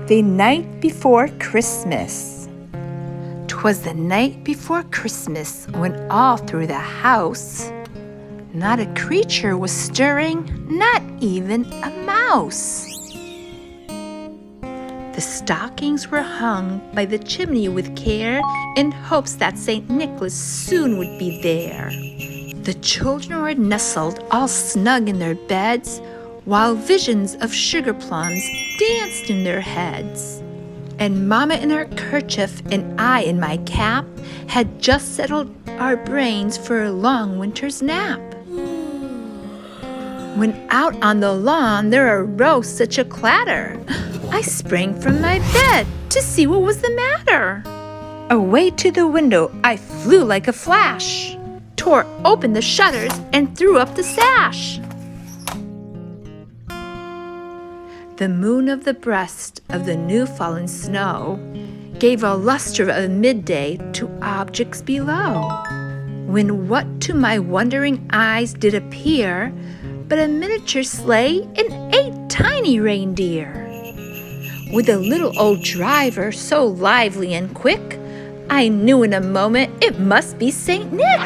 The night before Christmas. 'Twas the night before Christmas when all through the house not a creature was stirring, not even a mouse. The stockings were hung by the chimney with care in hopes that St. Nicholas soon would be there. The children were nestled all snug in their beds, while visions of sugar plums danced in their heads. And Mama in her kerchief and I in my cap had just settled our brains for a long winter's nap. When out on the lawn there arose such a clatter, I sprang from my bed to see what was the matter. Away to the window I flew like a flash, tore open the shutters and threw up the sash. The moon of the breast of the new-fallen snow gave a luster of midday to objects below, when what to my wondering eyes did appear but a miniature sleigh and 8 tiny reindeer. With a little old driver so lively and quick, I knew in a moment it must be St. Nick.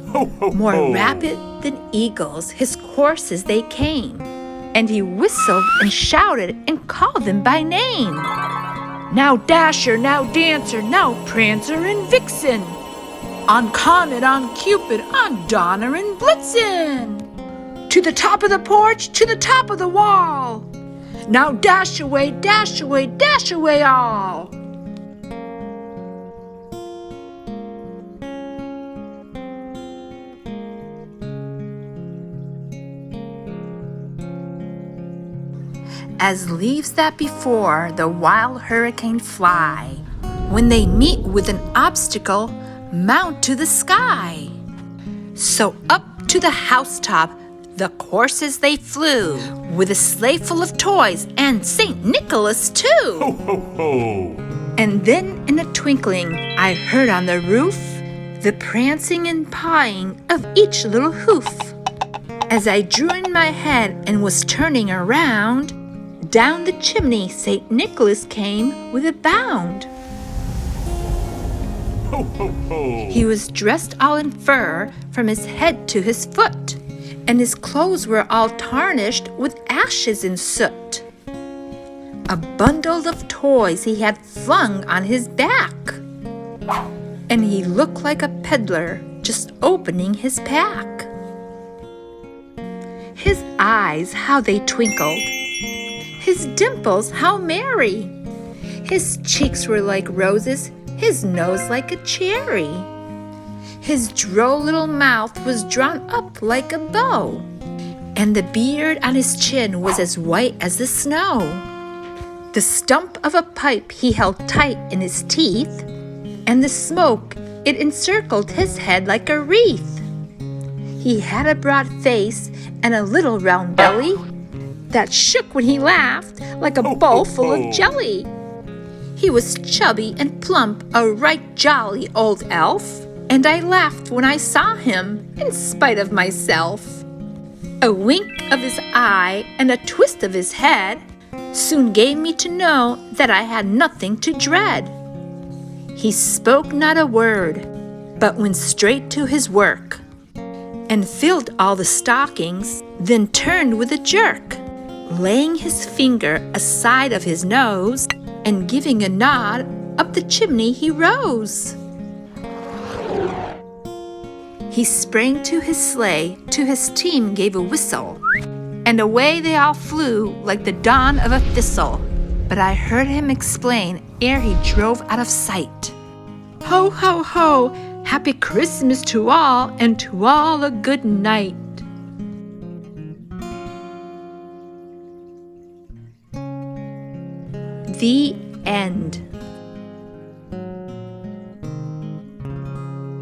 Ho, ho, More ho. rapid than eagles his courses they came, and he whistled and shouted and called them by name. Now Dasher, now Dancer, now Prancer and Vixen, on Comet, on Cupid, on Donner and Blitzen. To the top of the porch, to the top of the wall. Now dash away, dash away, dash away all. As leaves that before the wild hurricane fly, when they meet with an obstacle, mount to the sky. So up to the housetop the coursers they flew, with a sleigh full of toys and St. Nicholas too. Ho, ho, ho. And then in a twinkling I heard on the roof the prancing and pawing of each little hoof. As I drew in my head and was turning around, down the chimney St. Nicholas came with a bound. Ho, ho, ho. He was dressed all in fur from his head to his foot, and his clothes were all tarnished with ashes and soot. A bundle of toys he had flung on his back, and he looked like a peddler just opening his pack. His eyes, how they twinkled! His dimples, how merry! His cheeks were like roses, his nose like a cherry. His droll little mouth was drawn up like a bow, and the beard on his chin was as white as the snow. The stump of a pipe he held tight in his teeth, and the smoke, it encircled his head like a wreath. He had a broad face and a little round belly that shook when he laughed like a bowl full of jelly. He was chubby and plump, a right jolly old elf, and I laughed when I saw him, in spite of myself. A wink of his eye and a twist of his head soon gave me to know that I had nothing to dread. He spoke not a word, but went straight to his work, and filled all the stockings, then turned with a jerk, laying his finger aside of his nose, and giving a nod, up the chimney he rose. He sprang to his sleigh, to his team gave a whistle, and away they all flew like the dawn of a thistle. But I heard him explain ere he drove out of sight. Ho, ho, ho! Happy Christmas to all, and to all a good night. The end.